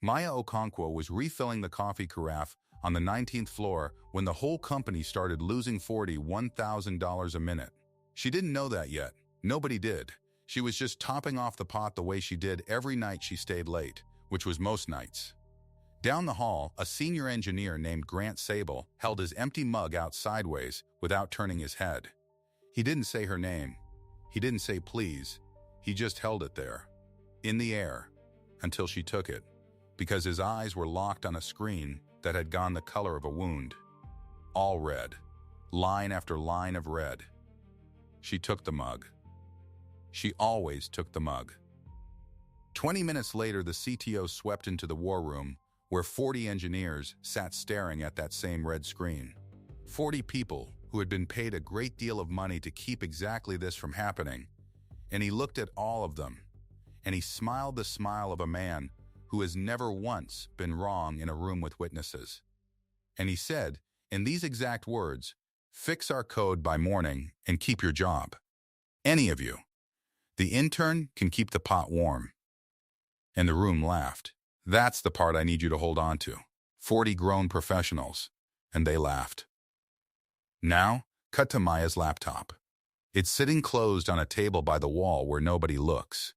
Maya Okonkwo was refilling the coffee carafe on the 19th floor when the whole company started losing $41,000 a minute. She didn't know that yet. Nobody did. She was just topping off the pot the way she did every night she stayed late, which was most nights. Down the hall, a senior engineer named Grant Sable held his empty mug out sideways without turning his head. He didn't say her name. He didn't say please. He just held it there, in the air, until she took it, because his eyes were locked on a screen that had gone the color of a wound. All red. Line after line of red. She took the mug. She always took the mug. 20 minutes later, the CTO swept into the war room, where 40 engineers sat staring at that same red screen. 40 people who had been paid a great deal of money to keep exactly this from happening. And he looked at all of them, and he smiled the smile of a man who has never once been wrong in a room with witnesses. And he said, in these exact words, "Fix our code by morning and keep your job. Any of you. The intern can keep the pot warm." And the room laughed. That's the part I need you to hold on to. 40 grown professionals. And they laughed. Now, cut to Maya's laptop. It's sitting closed on a table by the wall where nobody looks.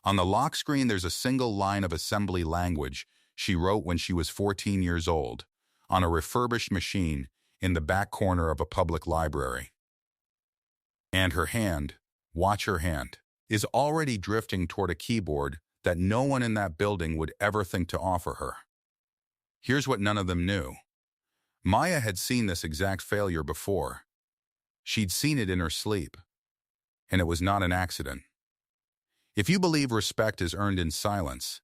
On the lock screen, there's a single line of assembly language she wrote when she was 14 years old, on a refurbished machine in the back corner of a public library. And her hand, watch her hand, is already drifting toward a keyboard that no one in that building would ever think to offer her. Here's what none of them knew. Maya had seen this exact failure before. She'd seen it in her sleep. And it was not an accident. If you believe respect is earned in silence,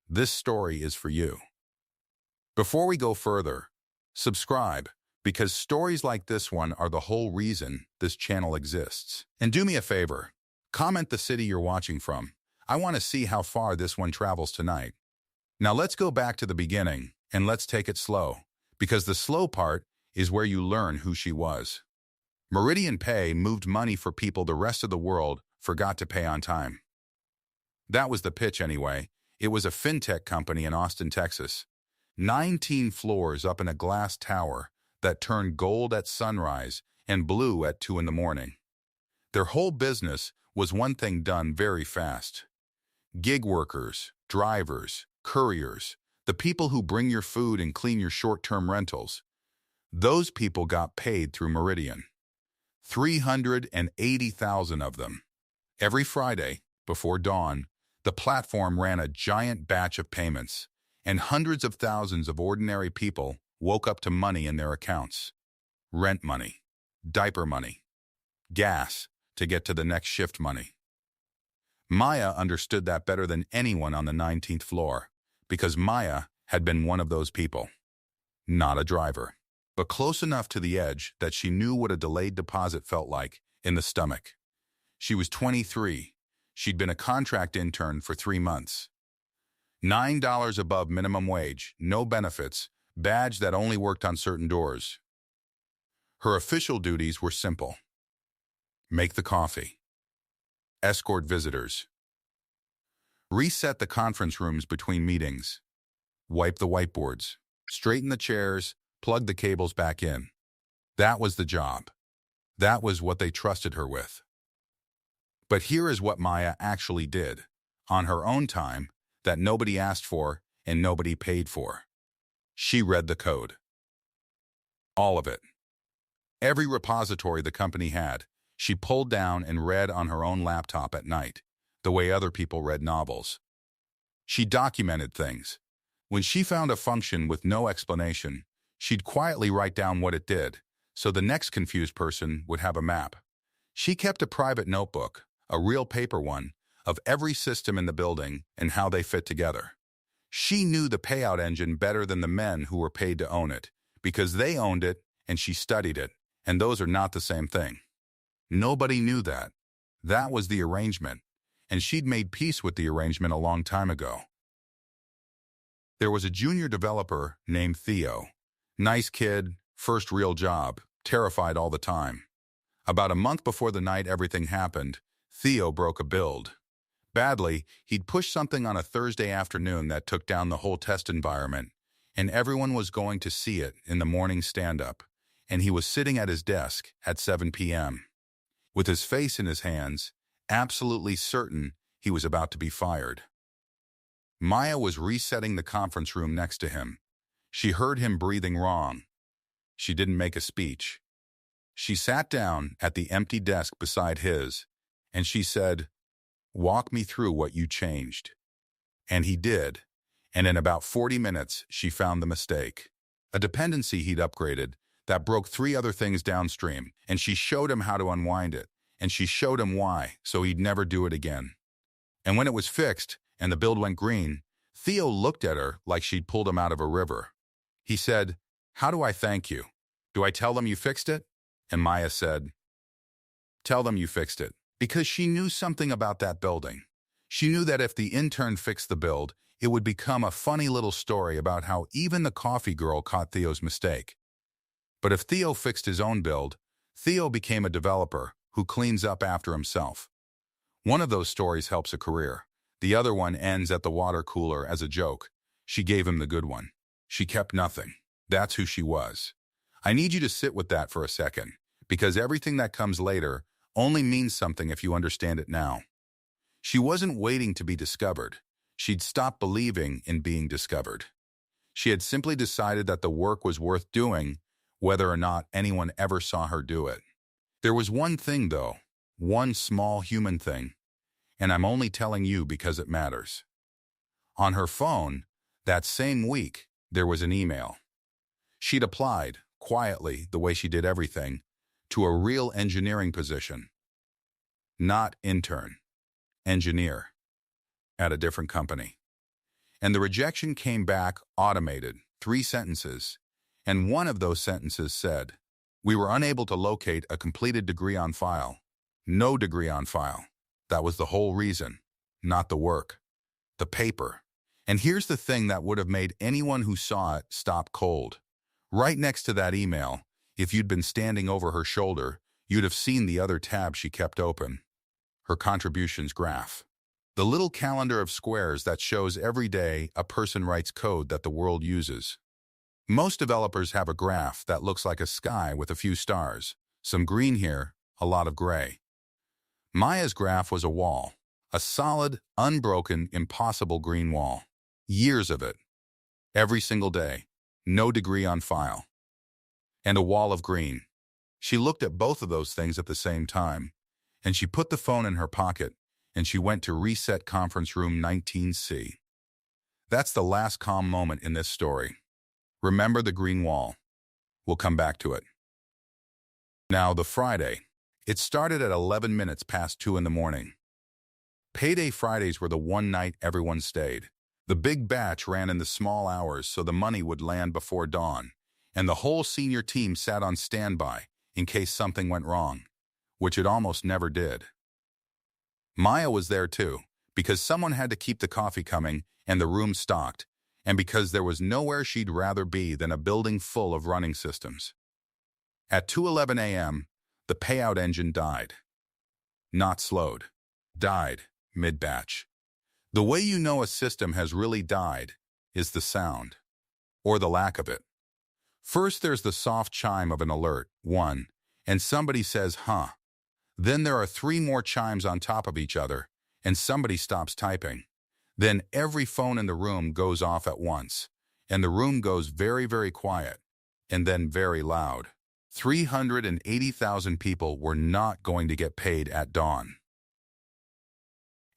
this story is for you. Before we go further, subscribe, because stories like this one are the whole reason this channel exists. And do me a favor, comment the city you're watching from. I want to see how far this one travels tonight. Now let's go back to the beginning, and let's take it slow, because the slow part is where you learn who she was. Meridian Pay moved money for people the rest of the world forgot to pay on time. That was the pitch anyway. It was a fintech company in Austin, Texas. 19 floors up in a glass tower that turned gold at sunrise and blue at 2 in the morning. Their whole business was one thing done very fast. Gig workers, drivers, couriers, the people who bring your food and clean your short-term rentals. Those people got paid through Meridian. 380,000 of them. Every Friday, before dawn, the platform ran a giant batch of payments, and hundreds of thousands of ordinary people woke up to money in their accounts. Rent money, diaper money, gas to get to the next shift money. Maya understood that better than anyone on the 19th floor, because Maya had been one of those people. Not a driver, but close enough to the edge that she knew what a delayed deposit felt like in the stomach. She was 23. She'd been a contract intern for 3 months. $9 above minimum wage, no benefits, badge that only worked on certain doors. Her official duties were simple. Make the coffee. Escort visitors. Reset the conference rooms between meetings. Wipe the whiteboards. Straighten the chairs. Plug the cables back in. That was the job. That was what they trusted her with. But here is what Maya actually did, on her own time, that nobody asked for and nobody paid for. She read the code. All of it. Every repository the company had, she pulled down and read on her own laptop at night, the way other people read novels. She documented things. When she found a function with no explanation, she'd quietly write down what it did, so the next confused person would have a map. She kept a private notebook, a real paper one, of every system in the building and how they fit together. She knew the payout engine better than the men who were paid to own it, because they owned it and she studied it, and those are not the same thing. Nobody knew that. That was the arrangement, and she'd made peace with the arrangement a long time ago. There was a junior developer named Theo. Nice kid, first real job, terrified all the time. About a month before the night everything happened, Theo broke a build. Badly, he'd pushed something on a Thursday afternoon that took down the whole test environment, and everyone was going to see it in the morning stand-up, and he was sitting at his desk at 7 p.m. with his face in his hands, absolutely certain he was about to be fired. Maya was resetting the conference room next to him. She heard him breathing wrong. She didn't make a speech. She sat down at the empty desk beside his, and she said, "Walk me through what you changed." And he did, and in about 40 minutes, she found the mistake. A dependency he'd upgraded that broke 3 other things downstream, and she showed him how to unwind it, and she showed him why, so he'd never do it again. And when it was fixed, and the build went green, Theo looked at her like she'd pulled him out of a river. He said, "How do I thank you? Do I tell them you fixed it?" And Maya said, "Tell them you fixed it." Because she knew something about that building. She knew that if the intern fixed the build, it would become a funny little story about how even the coffee girl caught Theo's mistake. But if Theo fixed his own build, Theo became a developer who cleans up after himself. One of those stories helps a career. The other one ends at the water cooler as a joke. She gave him the good one. She kept nothing. That's who she was. I need you to sit with that for a second, because everything that comes later only means something if you understand it now. She wasn't waiting to be discovered. She'd stopped believing in being discovered. She had simply decided that the work was worth doing, whether or not anyone ever saw her do it. There was one thing, though, one small human thing, and I'm only telling you because it matters. On her phone, that same week, there was an email. She'd applied, quietly, the way she did everything, to a real engineering position. Not intern, engineer, at a different company. And the rejection came back automated, 3 sentences, and one of those sentences said, "We were unable to locate a completed degree on file." No degree on file. That was the whole reason, not the work, the paper. And here's the thing that would have made anyone who saw it stop cold. Right next to that email, if you'd been standing over her shoulder, you'd have seen the other tab she kept open. Her contributions graph. The little calendar of squares that shows every day a person writes code that the world uses. Most developers have a graph that looks like a sky with a few stars, some green here, a lot of gray. Maya's graph was a wall, a solid, unbroken, impossible green wall. Years of it. Every single day. No degree on file. And a wall of green. She looked at both of those things at the same time, and she put the phone in her pocket, and she went to reset conference room 19C. That's the last calm moment in this story. Remember the green wall. We'll come back to it. Now, the Friday. It started at 11 minutes past 2 in the morning. Payday Fridays were the one night everyone stayed. The big batch ran in the small hours so the money would land before dawn, and the whole senior team sat on standby in case something went wrong, which it almost never did. Maya was there too, because someone had to keep the coffee coming and the room stocked, and because there was nowhere she'd rather be than a building full of running systems. At 2:11 a.m., the payout engine died. Not slowed. Died mid-batch. The way you know a system has really died is the sound, or the lack of it. First, there's the soft chime of an alert, 1, and somebody says, "Huh." Then there are 3 more chimes on top of each other, and somebody stops typing. Then every phone in the room goes off at once, and the room goes very, very quiet, and then very loud. 380,000 people were not going to get paid at dawn.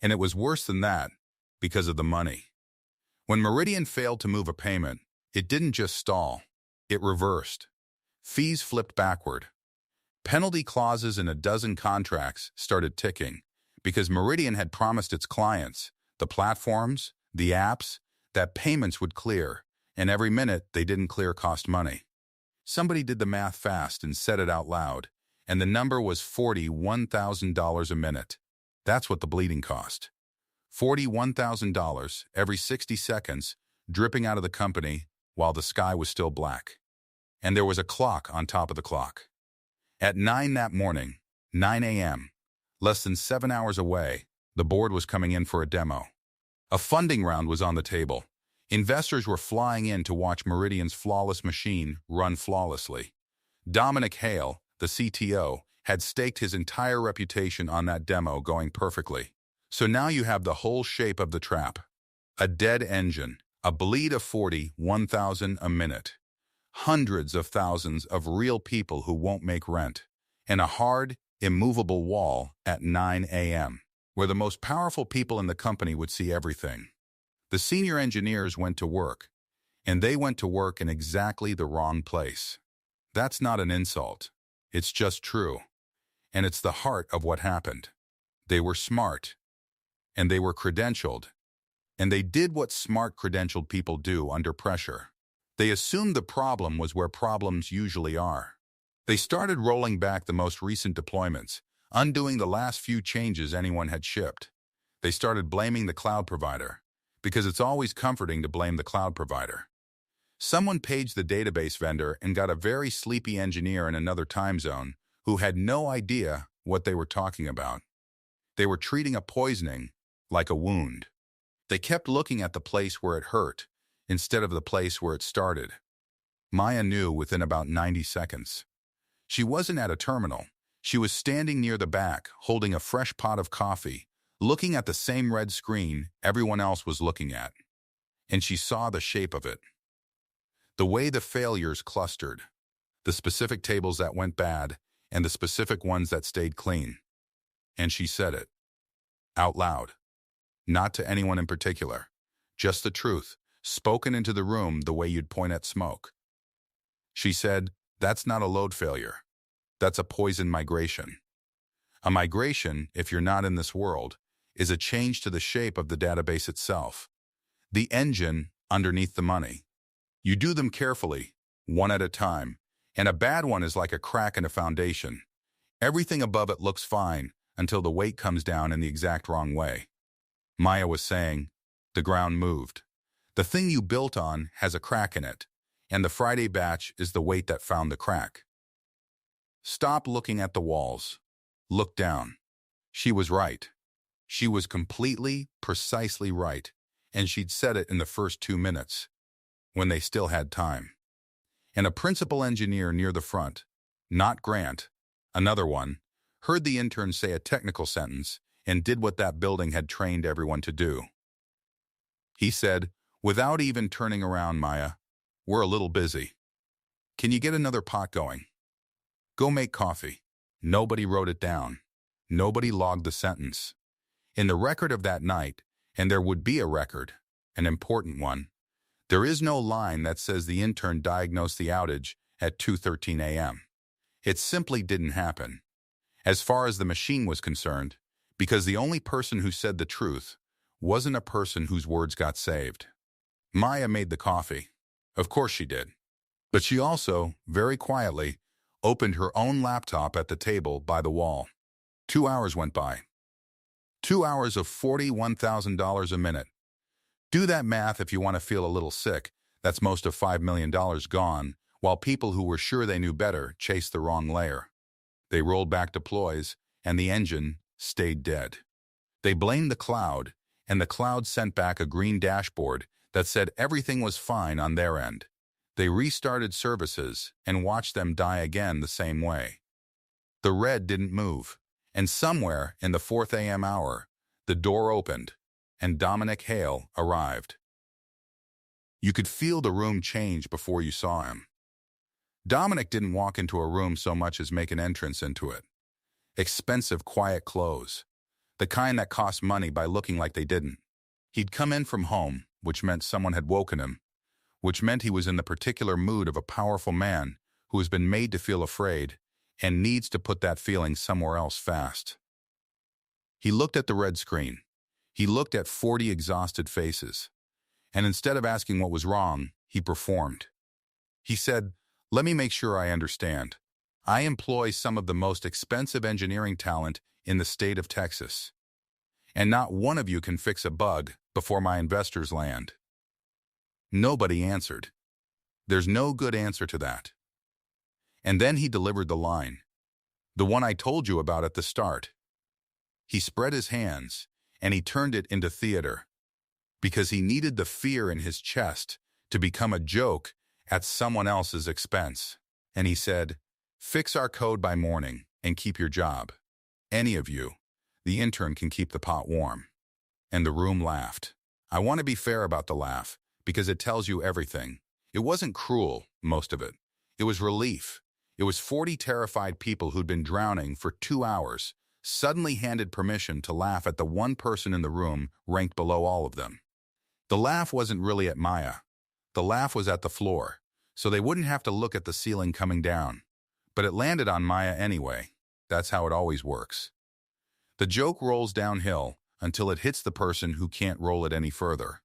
And it was worse than that because of the money. When Meridian failed to move a payment, it didn't just stall, it reversed. Fees flipped backward. Penalty clauses in a dozen contracts started ticking because Meridian had promised its clients, the platforms, the apps, that payments would clear, and every minute they didn't clear cost money. Somebody did the math fast and said it out loud, and the number was $41,000 a minute. That's what the bleeding cost. $41,000 every 60 seconds, dripping out of the company while the sky was still black. And there was a clock on top of the clock. At 9 that morning, 9 a.m., less than 7 hours away, The board was coming in for a demo. A funding round was on the table. Investors were flying in to watch Meridian's flawless machine run flawlessly. Dominic Hale, the CTO, had staked his entire reputation on that demo going perfectly. So now you have the whole shape of the trap. A dead engine, a bleed of 1,000 a minute, hundreds of thousands of real people who won't make rent, and a hard, immovable wall at 9 a.m., where the most powerful people in the company would see everything. The senior engineers went to work, and they went to work in exactly the wrong place. That's not an insult. It's just true. And it's the heart of what happened. They were smart, and they were credentialed, and they did what smart credentialed people do under pressure. They assumed the problem was where problems usually are. They started rolling back the most recent deployments, undoing the last few changes anyone had shipped. They started blaming the cloud provider, because it's always comforting to blame the cloud provider. Someone paged the database vendor and got a very sleepy engineer in another time zone who had no idea what they were talking about. They were treating a poisoning like a wound. They kept looking at the place where it hurt instead of the place where it started. Maya knew within about 90 seconds. She wasn't at a terminal. She was standing near the back, holding a fresh pot of coffee, looking at the same red screen everyone else was looking at. And she saw the shape of it. The way the failures clustered, the specific tables that went bad, and the specific ones that stayed clean. And she said it, out loud, not to anyone in particular, just the truth, spoken into the room the way you'd point at smoke. She said, "That's not a load failure. That's a poison migration. A migration, if you're not in this world, is a change to the shape of the database itself. The engine underneath the money. You do them carefully, one at a time, and a bad one is like a crack in a foundation. Everything above it looks fine until the weight comes down in the exact wrong way." Maya was saying, the ground moved. The thing you built on has a crack in it, and the Friday batch is the weight that found the crack. Stop looking at the walls. Look down. She was right. She was completely, precisely right, and she'd said it in the first 2 minutes, when they still had time. And a principal engineer near the front, not Grant, another one, heard the intern say a technical sentence and did what that building had trained everyone to do. He said, without even turning around, "Maya, we're a little busy. Can you get another pot going? Go make coffee." Nobody wrote it down. Nobody logged the sentence. In the record of that night, and there would be a record, an important one, there is no line that says the intern diagnosed the outage at 2:13 a.m. It simply didn't happen, as far as the machine was concerned, because the only person who said the truth wasn't a person whose words got saved. Maya made the coffee. Of course she did. But she also, very quietly, opened her own laptop at the table by the wall. 2 hours went by. 2 hours of $41,000 a minute. Do that math if you want to feel a little sick. That's most of $5 million gone, while people who were sure they knew better chased the wrong layer. They rolled back deploys, and the engine stayed dead. They blamed the cloud, and the cloud sent back a green dashboard that said everything was fine on their end. They restarted services and watched them die again the same way. The red didn't move, and somewhere in the 4 a.m. hour, the door opened, and Dominic Hale arrived. You could feel the room change before you saw him. Dominic didn't walk into a room so much as make an entrance into it. Expensive, quiet clothes, the kind that cost money by looking like they didn't. He'd come in from home, which meant someone had woken him, which meant he was in the particular mood of a powerful man who has been made to feel afraid and needs to put that feeling somewhere else fast. He looked at the red screen. He looked at 40 exhausted faces. And instead of asking what was wrong, he performed. He said, "Let me make sure I understand. I employ some of the most expensive engineering talent in the state of Texas. And not one of you can fix a bug before my investors land." Nobody answered. There's no good answer to that. And then he delivered the line, the one I told you about at the start. He spread his hands, and he turned it into theater because he needed the fear in his chest to become a joke at someone else's expense. And he said, "Fix our code by morning and keep your job. Any of you, the intern can keep the pot warm." And the room laughed. I want to be fair about the laugh because it tells you everything. It wasn't cruel, most of it. It was relief. It was 40 terrified people who'd been drowning for 2 hours, suddenly handed permission to laugh at the one person in the room ranked below all of them. The laugh wasn't really at Maya. The laugh was at the floor, so they wouldn't have to look at the ceiling coming down. But it landed on Maya anyway. That's how it always works. The joke rolls downhill until it hits the person who can't roll it any further.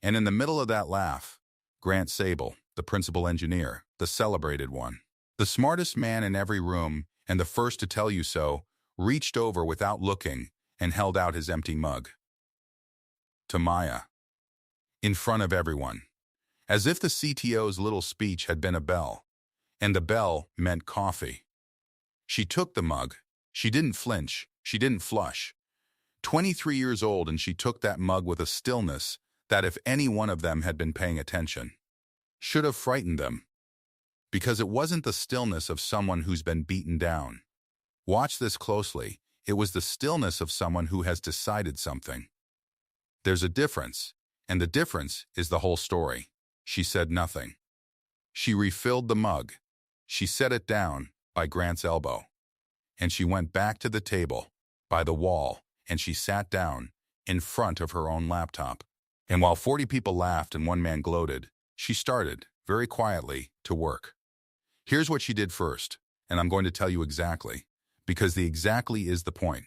And in the middle of that laugh, Grant Sable, the principal engineer, the celebrated one, the smartest man in every room and the first to tell you so, reached over without looking and held out his empty mug to Maya, in front of everyone, as if the CTO's little speech had been a bell, and the bell meant coffee. She took the mug. She didn't flinch. She didn't flush. 23 years old, and she took that mug with a stillness that, if any one of them had been paying attention, should have frightened them. Because it wasn't the stillness of someone who's been beaten down. Watch this closely. It was the stillness of someone who has decided something. There's a difference, and the difference is the whole story. She said nothing. She refilled the mug. She set it down by Grant's elbow. And she went back to the table, by the wall, and she sat down in front of her own laptop. And while 40 people laughed and one man gloated, she started, very quietly, to work. Here's what she did first, and I'm going to tell you exactly, because the exactly is the point.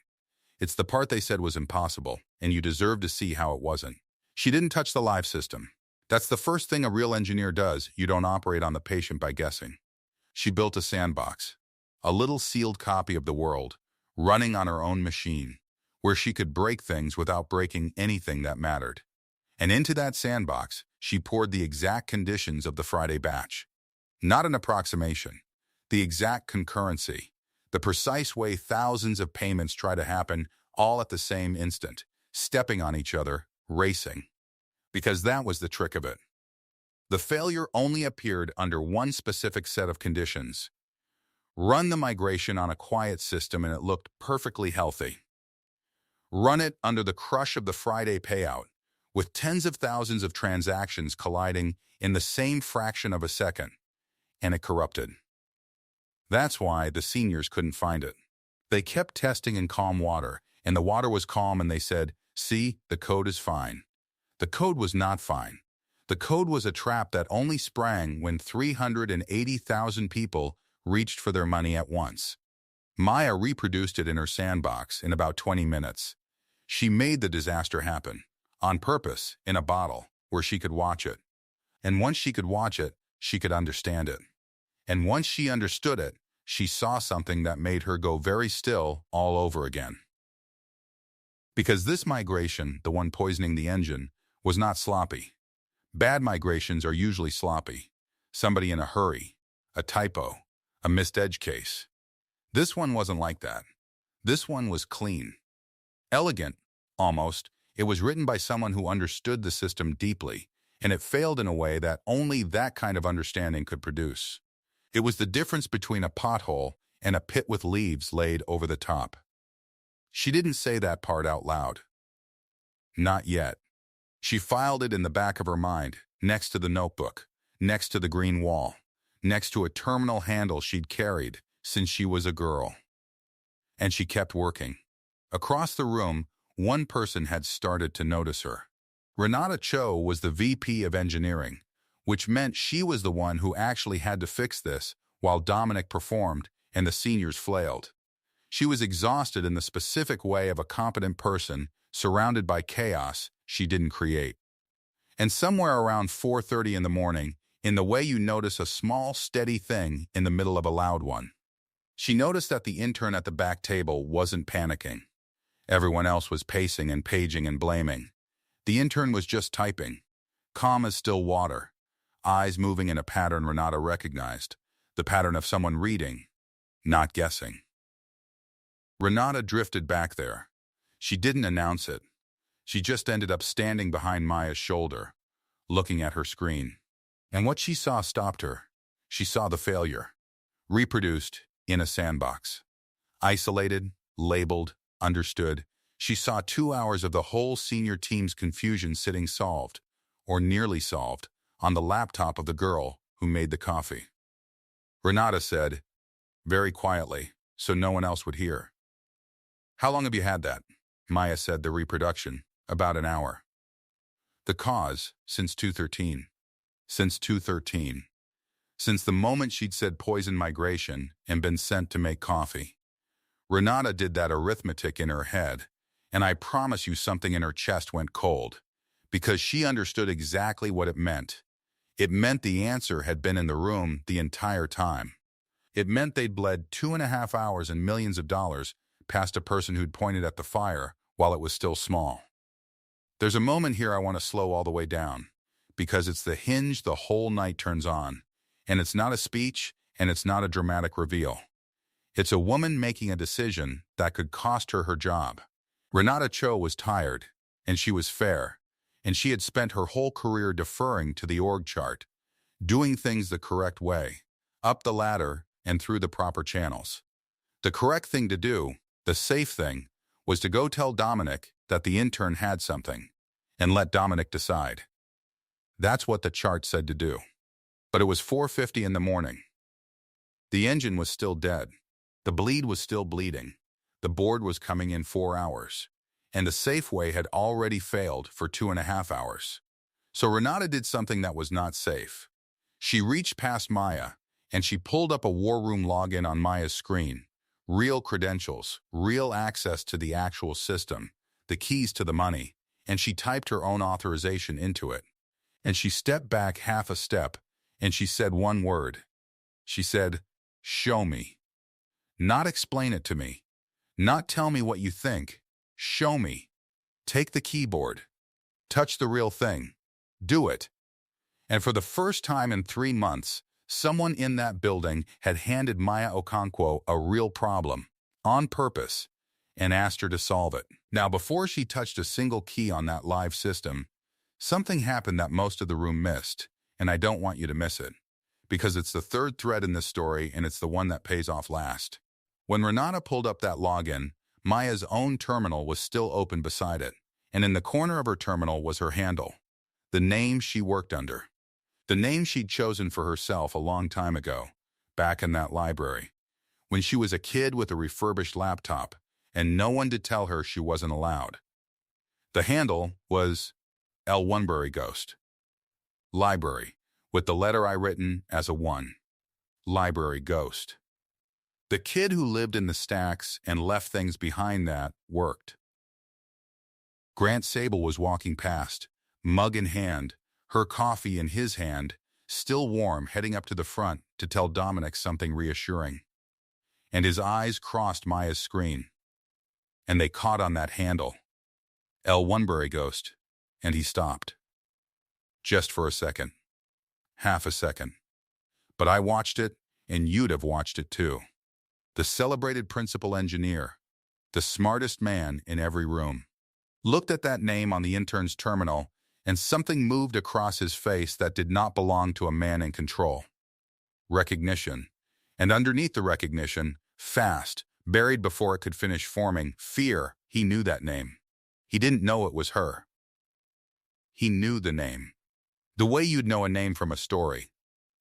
It's the part they said was impossible, and you deserve to see how it wasn't. She didn't touch the live system. That's the first thing a real engineer does. You don't operate on the patient by guessing. She built a sandbox, a little sealed copy of the world, running on her own machine, where she could break things without breaking anything that mattered. And into that sandbox, she poured the exact conditions of the Friday batch. Not an approximation, the exact concurrency, the precise way thousands of payments try to happen all at the same instant, stepping on each other, racing. Because that was the trick of it. The failure only appeared under one specific set of conditions. Run the migration on a quiet system and it looked perfectly healthy. Run it under the crush of the Friday payout, with tens of thousands of transactions colliding in the same fraction of a second, and it corrupted. That's why the seniors couldn't find it. They kept testing in calm water, and the water was calm, and they said, "See, the code is fine." The code was not fine. The code was a trap that only sprang when 380,000 people reached for their money at once. Maya reproduced it in her sandbox in about 20 minutes. She made the disaster happen, on purpose, in a bottle, where she could watch it. And once she could watch it, she could understand it. And once she understood it, she saw something that made her go very still all over again. Because this migration, the one poisoning the engine, was not sloppy. Bad migrations are usually sloppy. Somebody in a hurry, a typo, a missed edge case. This one wasn't like that. This one was clean. Elegant, almost. It was written by someone who understood the system deeply, and it failed in a way that only that kind of understanding could produce. It was the difference between a pothole and a pit with leaves laid over the top. She didn't say that part out loud. Not yet. She filed it in the back of her mind, next to the notebook, next to the green wall, next to a terminal handle she'd carried since she was a girl. And she kept working. Across the room, one person had started to notice her. Renata Cho was the VP of engineering, which meant she was the one who actually had to fix this while Dominic performed and the seniors flailed. She was exhausted in the specific way of a competent person surrounded by chaos she didn't create. And somewhere around 4:30 in the morning, in the way you notice a small, steady thing in the middle of a loud one, she noticed that the intern at the back table wasn't panicking. Everyone else was pacing and paging and blaming. The intern was just typing, calm as still water, eyes moving in a pattern Renata recognized, the pattern of someone reading, not guessing. Renata drifted back there. She didn't announce it. She just ended up standing behind Maya's shoulder, looking at her screen. And what she saw stopped her. She saw the failure, reproduced in a sandbox. Isolated, labeled, understood. She saw 2 hours of the whole senior team's confusion sitting solved, or nearly solved, on the laptop of the girl who made the coffee. Renata said, very quietly, so no one else would hear. "How long have you had that?" Maya said the reproduction, about an hour. The cause, since 213. Since 213. Since the moment she'd said poison migration and been sent to make coffee. Renata did that arithmetic in her head, and I promise you something in her chest went cold, because she understood exactly what it meant. It meant the answer had been in the room the entire time. It meant they'd bled 2.5 hours and millions of dollars past a person who'd pointed at the fire while it was still small. There's a moment here I want to slow all the way down, because it's the hinge the whole night turns on, and it's not a speech, and it's not a dramatic reveal. It's a woman making a decision that could cost her her job. Renata Cho was tired, and she was fair, and she had spent her whole career deferring to the org chart, doing things the correct way, up the ladder and through the proper channels. The correct thing to do, the safe thing, was to go tell Dominic that the intern had something, and let Dominic decide. That's what the chart said to do. But it was 4:50 in the morning. The engine was still dead. The bleed was still bleeding. The board was coming in 4 hours. And the Safeway had already failed for 2.5 hours. So Renata did something that was not safe. She reached past Maya, and she pulled up a war room login on Maya's screen. Real credentials, real access to the actual system, the keys to the money, and she typed her own authorization into it. And she stepped back half a step, and she said one word. She said, "Show me." Not explain it to me. Not tell me what you think. Show me. Take the keyboard. Touch the real thing. Do it. And for the first time in 3 months, someone in that building had handed Maya Okonkwo a real problem, on purpose, and asked her to solve it. Now, before she touched a single key on that live system, something happened that most of the room missed, and I don't want you to miss it, because it's the third thread in this story and it's the one that pays off last. When Renata pulled up that login, Maya's own terminal was still open beside it, and in the corner of her terminal was her handle, the name she worked under, the name she'd chosen for herself a long time ago, back in that library, when she was a kid with a refurbished laptop, and no one to tell her she wasn't allowed. The handle was L. Onebury Ghost. Library, with the letter I written as a 1. Library Ghost. The kid who lived in the stacks and left things behind that worked. Grant Sable was walking past, mug in hand, her coffee in his hand, still warm, heading up to the front to tell Dominic something reassuring. And his eyes crossed Maya's screen, and they caught on that handle, L. Onebury Ghost, and he stopped. Just for a second. Half a second. But I watched it, and you'd have watched it too. The celebrated principal engineer, the smartest man in every room, looked at that name on the intern's terminal, and something moved across his face that did not belong to a man in control. Recognition. And underneath the recognition, fast, buried before it could finish forming, fear. He knew that name. He didn't know it was her. He knew the name. The way you'd know a name from a story,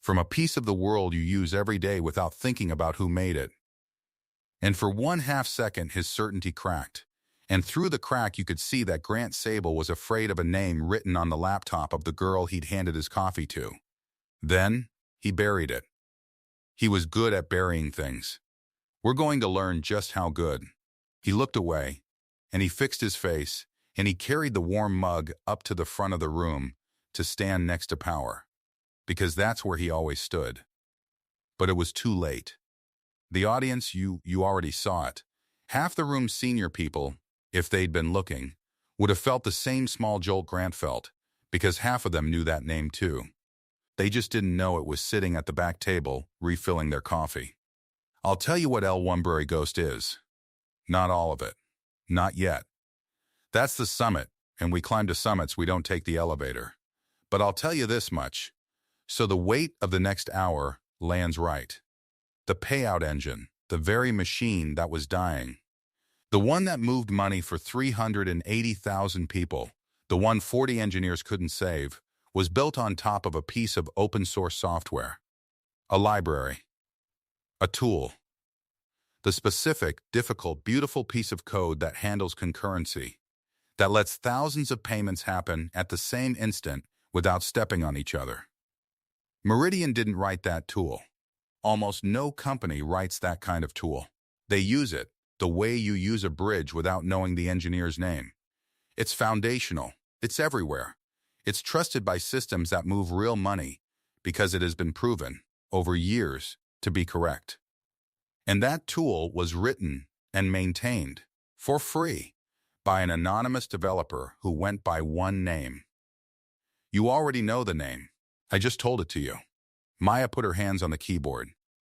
from a piece of the world you use every day without thinking about who made it. And for 1/2 second, his certainty cracked. And through the crack, you could see that Grant Sable was afraid of a name written on the laptop of the girl he'd handed his coffee to. Then, he buried it. He was good at burying things. We're going to learn just how good. He looked away, and he fixed his face, and he carried the warm mug up to the front of the room to stand next to Power, because that's where he always stood. But it was too late. The audience, you already saw it. Half the room's senior people, if they'd been looking, would have felt the same small jolt Grant felt, because half of them knew that name too. They just didn't know it was sitting at the back table, refilling their coffee. I'll tell you what L. Onebury Ghost is. Not all of it. Not yet. That's the summit, and we climb to summits, we don't take the elevator. But I'll tell you this much. So the weight of the next hour lands right. The payout engine, the very machine that was dying. The one that moved money for 380,000 people, the one 40 engineers couldn't save, was built on top of a piece of open-source software. A library. A tool. The specific, difficult, beautiful piece of code that handles concurrency, that lets thousands of payments happen at the same instant without stepping on each other. Meridian didn't write that tool. Almost no company writes that kind of tool. They use it the way you use a bridge without knowing the engineer's name. It's foundational. It's everywhere. It's trusted by systems that move real money because it has been proven over years to be correct. And that tool was written and maintained for free by an anonymous developer who went by one name. You already know the name. I just told it to you. Maya put her hands on the keyboard.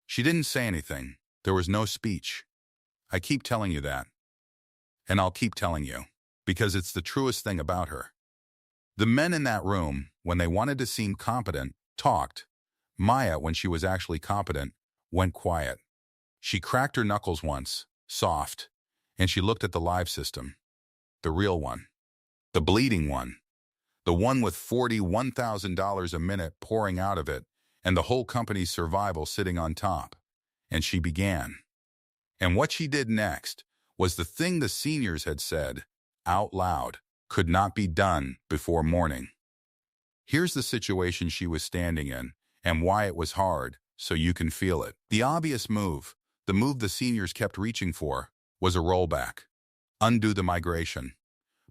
She didn't say anything. There was no speech. I keep telling you that. And I'll keep telling you, because it's the truest thing about her. The men in that room, when they wanted to seem competent, talked. Maya, when she was actually competent, went quiet. She cracked her knuckles once, soft, and she looked at the live system. The real one. The bleeding one. The one with $41,000 a minute pouring out of it and the whole company's survival sitting on top. And she began. And what she did next was the thing the seniors had said, out loud, could not be done before morning. Here's the situation she was standing in and why it was hard, so you can feel it. The obvious move, the move the seniors kept reaching for, was a rollback. Undo the migration.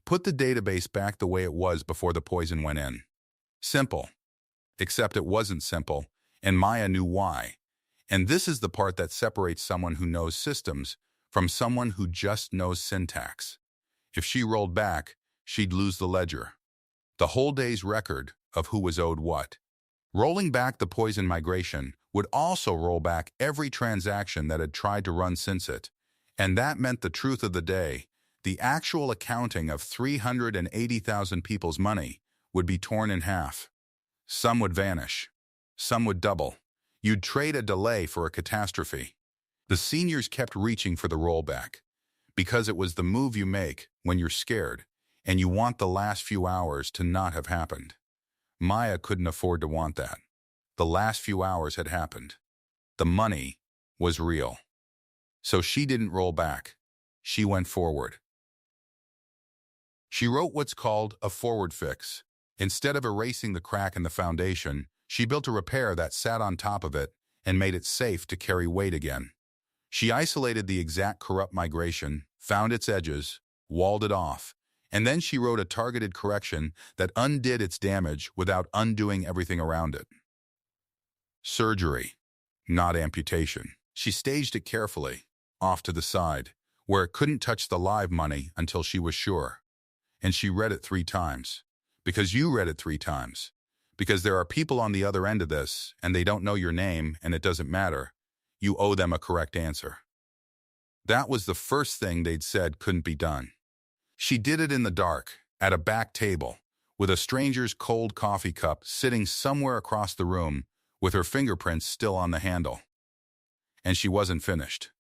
Put the database back the way it was before the poison went in. Simple. Except it wasn't simple, and Maya knew why. And this is the part that separates someone who knows systems from someone who just knows syntax. If she rolled back, she'd lose the ledger. The whole day's record of who was owed what. Rolling back the poison migration would also roll back every transaction that had tried to run since it. And that meant the truth of the day. The actual accounting of 380,000 people's money would be torn in half. Some would vanish. Some would double. You'd trade a delay for a catastrophe. The seniors kept reaching for the rollback because it was the move you make when you're scared and you want the last few hours to not have happened. Maya couldn't afford to want that. The last few hours had happened. The money was real. So she didn't roll back. She went forward. She wrote what's called a forward fix. Instead of erasing the crack in the foundation, she built a repair that sat on top of it and made it safe to carry weight again. She isolated the exact corrupt migration, found its edges, walled it off, and then she wrote a targeted correction that undid its damage without undoing everything around it. Surgery, not amputation. She staged it carefully, off to the side, where it couldn't touch the live money until she was sure. And she read it 3 times. Because you read it 3 times. Because there are people on the other end of this, and they don't know your name, and it doesn't matter. You owe them a correct answer. That was the first thing they'd said couldn't be done. She did it in the dark, at a back table, with a stranger's cold coffee cup sitting somewhere across the room, with her fingerprints still on the handle. And she wasn't finished.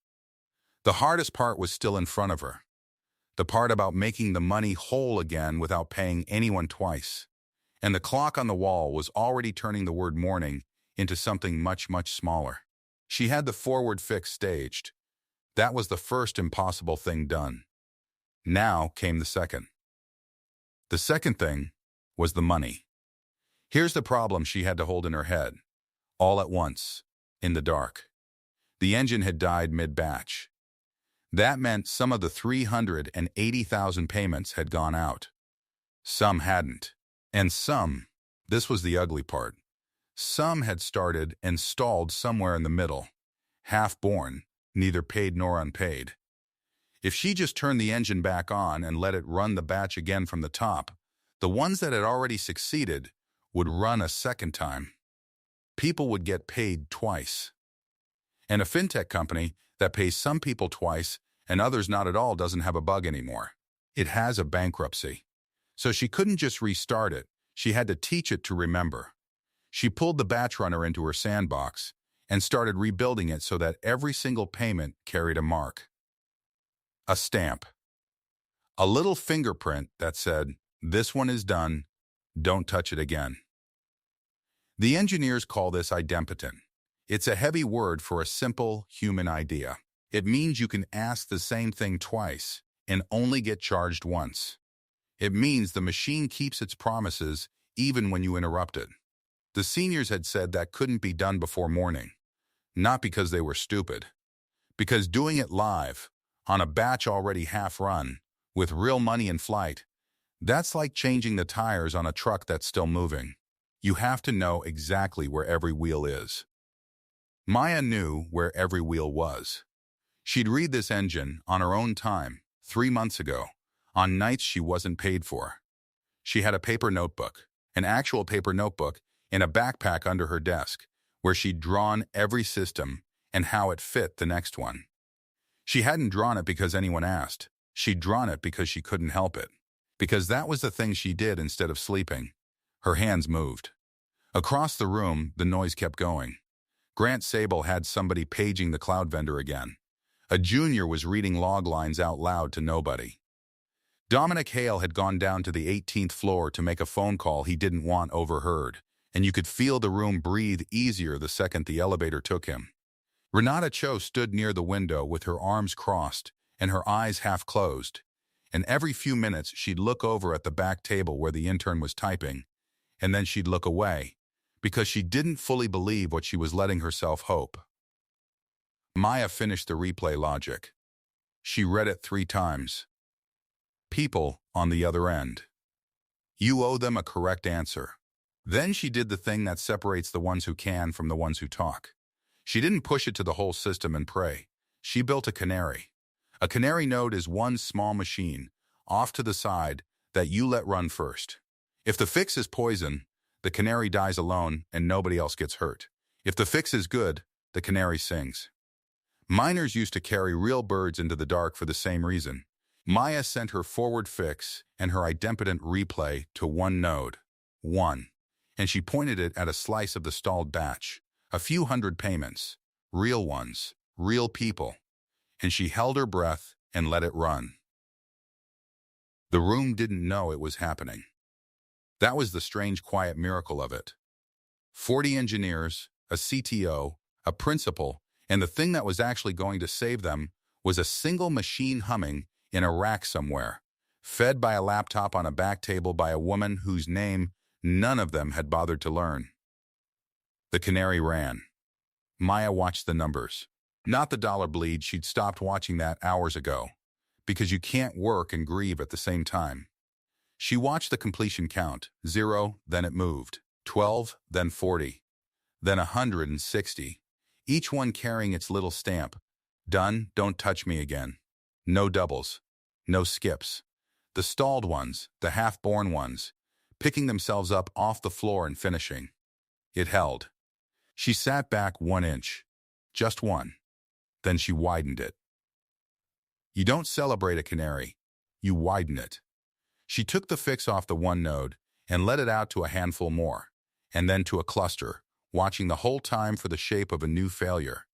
The hardest part was still in front of her. The part about making the money whole again without paying anyone twice. And the clock on the wall was already turning the word morning into something much, much smaller. She had the forward fix staged. That was the first impossible thing done. Now came the second. The second thing was the money. Here's the problem she had to hold in her head. All at once, in the dark. The engine had died mid-batch. That meant some of the 380,000 payments had gone out. Some hadn't. And some, this was the ugly part, some had started and stalled somewhere in the middle, half-born, neither paid nor unpaid. If she just turned the engine back on and let it run the batch again from the top, the ones that had already succeeded would run a second time. People would get paid twice. And a fintech company that pays some people twice and others not at all doesn't have a bug anymore. It has a bankruptcy. So she couldn't just restart it. She had to teach it to remember. She pulled the batch runner into her sandbox and started rebuilding it so that every single payment carried a mark. A stamp. A little fingerprint that said, "This one is done. Don't touch it again." The engineers call this idempotent. It's a heavy word for a simple human idea. It means you can ask the same thing twice and only get charged once. It means the machine keeps its promises even when you interrupt it. The seniors had said that couldn't be done before morning, not because they were stupid, because doing it live, on a batch already half run, with real money in flight, that's like changing the tires on a truck that's still moving. You have to know exactly where every wheel is. Maya knew where every wheel was. She'd read this engine on her own time 3 months ago, on nights she wasn't paid for. She had a paper notebook, an actual paper notebook, in a backpack under her desk, where she'd drawn every system and how it fit the next one. She hadn't drawn it because anyone asked. She'd drawn it because she couldn't help it. Because that was the thing she did instead of sleeping. Her hands moved. Across the room, the noise kept going. Grant Sable had somebody paging the cloud vendor again. A junior was reading log lines out loud to nobody. Dominic Hale had gone down to the 18th floor to make a phone call he didn't want overheard, and you could feel the room breathe easier the second the elevator took him. Renata Cho stood near the window with her arms crossed and her eyes half closed, and every few minutes she'd look over at the back table where the intern was typing, and then she'd look away, because she didn't fully believe what she was letting herself hope. Maya finished the replay logic. She read it 3 times. People on the other end. You owe them a correct answer. Then she did the thing that separates the ones who can from the ones who talk. She didn't push it to the whole system and pray. She built a canary. A canary node is one small machine, off to the side, that you let run first. If the fix is poison, the canary dies alone and nobody else gets hurt. If the fix is good, the canary sings. Miners used to carry real birds into the dark for the same reason. Maya sent her forward fix and her idempotent replay to one node, 1, and she pointed it at a slice of the stalled batch, a few hundred payments, real ones, real people, and she held her breath and let it run. The room didn't know it was happening. That was the strange, quiet miracle of it. 40 engineers, a CTO, a principal, and the thing that was actually going to save them was a single machine humming in a rack somewhere, fed by a laptop on a back table by a woman whose name none of them had bothered to learn. The canary ran. Maya watched the numbers. Not the dollar bleed. She'd stopped watching that hours ago, because you can't work and grieve at the same time. She watched the completion count, 0, then it moved, 12, then 40, then 160, each one carrying its little stamp. Done, don't touch me again. No doubles, no skips. The stalled ones, the half-born ones, picking themselves up off the floor and finishing. It held. She sat back 1 inch, just one. Then she widened it. You don't celebrate a canary, you widen it. She took the fix off the one node and let it out to a handful more, and then to a cluster, watching the whole time for the shape of a new failure.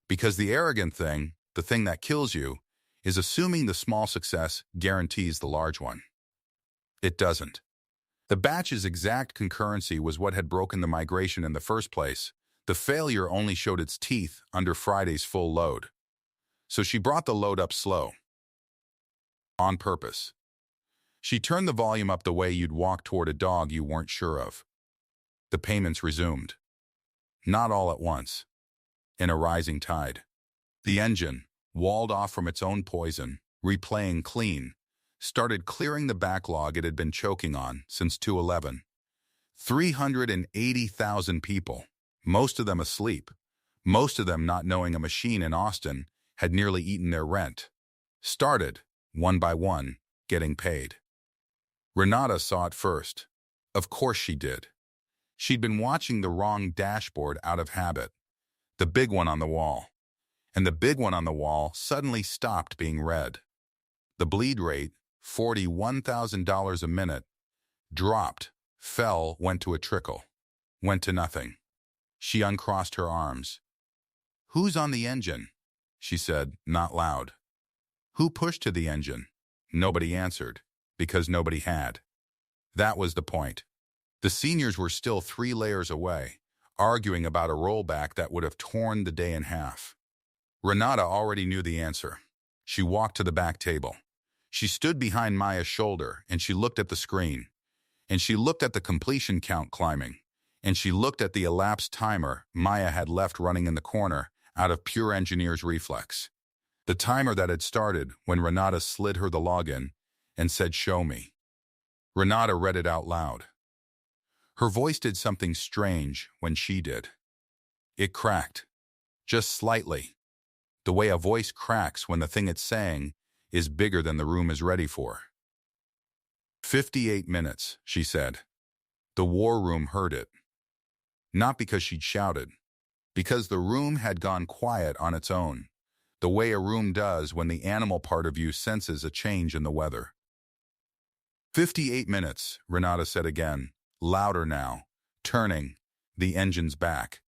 Because the arrogant thing, the thing that kills you, is assuming the small success guarantees the large one. It doesn't. The batch's exact concurrency was what had broken the migration in the first place. The failure only showed its teeth under Friday's full load. So she brought the load up slow. On purpose. She turned the volume up the way you'd walk toward a dog you weren't sure of. The payments resumed. Not all at once. In a rising tide. The engine, walled off from its own poison, replaying clean, started clearing the backlog it had been choking on since 2011. 380,000 people, most of them asleep, most of them not knowing a machine in Austin had nearly eaten their rent, started, one by one, getting paid. Renata saw it first. Of course she did. She'd been watching the wrong dashboard out of habit, the big one on the wall. And the big one on the wall suddenly stopped being red. The bleed rate, $41,000 a minute, dropped, fell, went to a trickle, went to nothing. She uncrossed her arms. "Who's on the engine?" she said, not loud. "Who pushed to the engine?" Nobody answered, because nobody had. That was the point. The seniors were still 3 layers away, arguing about a rollback that would have torn the day in half. Renata already knew the answer. She walked to the back table. She stood behind Maya's shoulder, and she looked at the screen. And she looked at the completion count climbing. And she looked at the elapsed timer Maya had left running in the corner out of pure engineer's reflex. The timer that had started when Renata slid her the login and said, "Show me." Renata read it out loud. Her voice did something strange when she did. It cracked, just slightly, the way a voice cracks when the thing it's saying is bigger than the room is ready for. 58 minutes, she said. The war room heard it. Not because she'd shouted, because the room had gone quiet on its own, the way a room does when the animal part of you senses a change in the weather. 58 minutes, Renata said again, louder now, turning, the engine's back.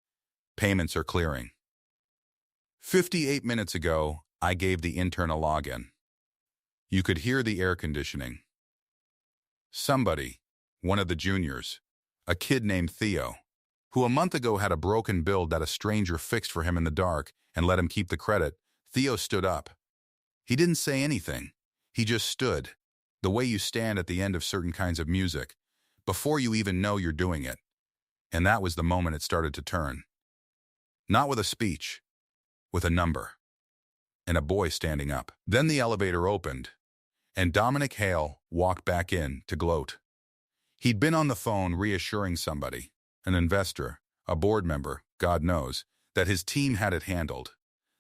Payments are clearing. 58 minutes ago, I gave the intern a login. You could hear the air conditioning. Somebody, one of the juniors, a kid named Theo, who a month ago had a broken build that a stranger fixed for him in the dark and let him keep the credit, Theo stood up. He didn't say anything. He just stood, the way you stand at the end of certain kinds of music, before you even know you're doing it. And that was the moment it started to turn. Not with a speech, with a number, and a boy standing up. Then the elevator opened, and Dominic Hale walked back in to gloat. He'd been on the phone reassuring somebody, an investor, a board member, God knows, that his team had it handled,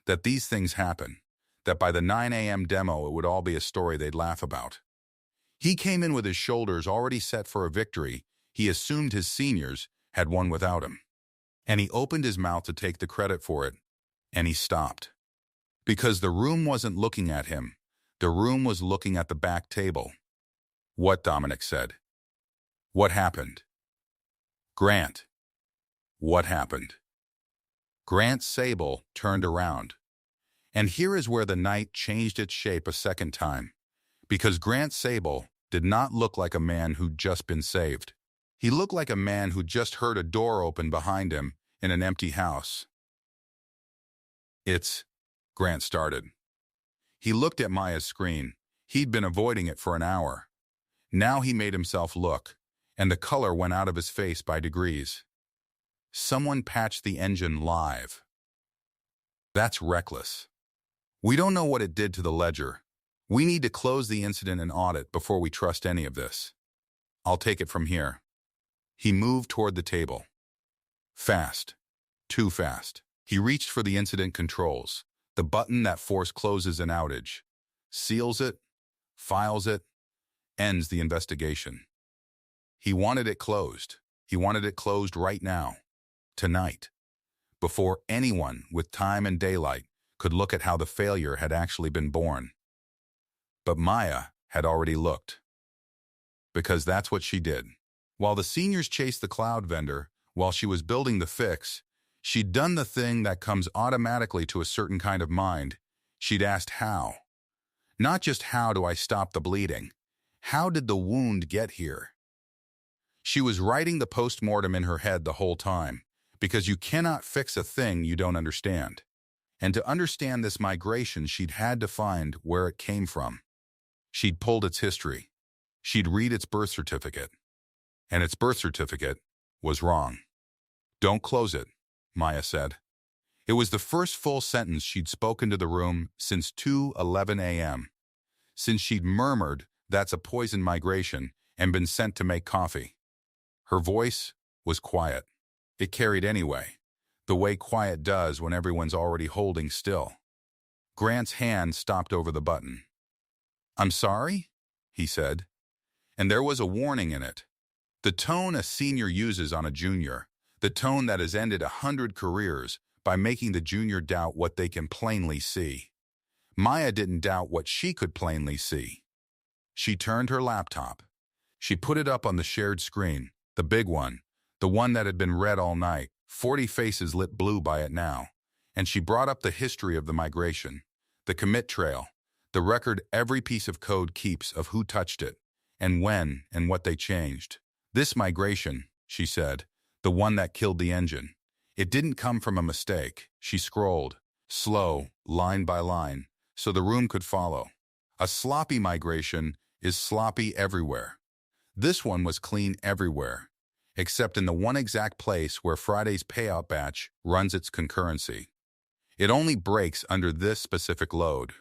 that these things happen, that by the 9 a.m. demo it would all be a story they'd laugh about. He came in with his shoulders already set for a victory he assumed his seniors had won without him. And he opened his mouth to take the credit for it, and he stopped. Because the room wasn't looking at him. The room was looking at the back table. What, Dominic said. What happened? Grant. What happened? Grant Sable turned around. And here is where the night changed its shape a second time. Because Grant Sable did not look like a man who'd just been saved. He looked like a man who'd just heard a door open behind him in an empty house. Grant started. He looked at Maya's screen. He'd been avoiding it for an hour. Now he made himself look, and the color went out of his face by degrees. Someone patched the engine live. That's reckless. We don't know what it did to the ledger. We need to close the incident and audit before we trust any of this. I'll take it from here. He moved toward the table. Fast. Too fast. He reached for the incident controls, the button that force closes an outage, seals it, files it, ends the investigation. He wanted it closed. He wanted it closed right now, tonight, before anyone with time and daylight could look at how the failure had actually been born. But Maya had already looked. Because that's what she did. While the seniors chased the cloud vendor, while she was building the fix, she'd done the thing that comes automatically to a certain kind of mind. She'd asked how. Not just how do I stop the bleeding. How did the wound get here? She was writing the post-mortem in her head the whole time, because you cannot fix a thing you don't understand. And to understand this migration, she'd had to find where it came from. She'd pulled its history. She'd read its birth certificate. And its birth certificate was wrong. Don't close it, Maya said. It was the first full sentence she'd spoken to the room since 2:11 a.m. Since she'd murmured, "That's a poison migration," and been sent to make coffee. Her voice was quiet. It carried anyway, the way quiet does when everyone's already holding still. Grant's hand stopped over the button. "I'm sorry?" he said. And there was a warning in it. The tone a senior uses on a junior, the tone that has ended 100 careers by making the junior doubt what they can plainly see. Maya didn't doubt what she could plainly see. She turned her laptop. She put it up on the shared screen, the big one, the one that had been red all night, 40 faces lit blue by it now. And she brought up the history of the migration, the commit trail, the record every piece of code keeps of who touched it, and when and what they changed. This migration, she said, the one that killed the engine. It didn't come from a mistake. She scrolled, slow, line by line, so the room could follow. A sloppy migration is sloppy everywhere. This one was clean everywhere, except in the one exact place where Friday's payout batch runs its concurrency. It only breaks under this specific load.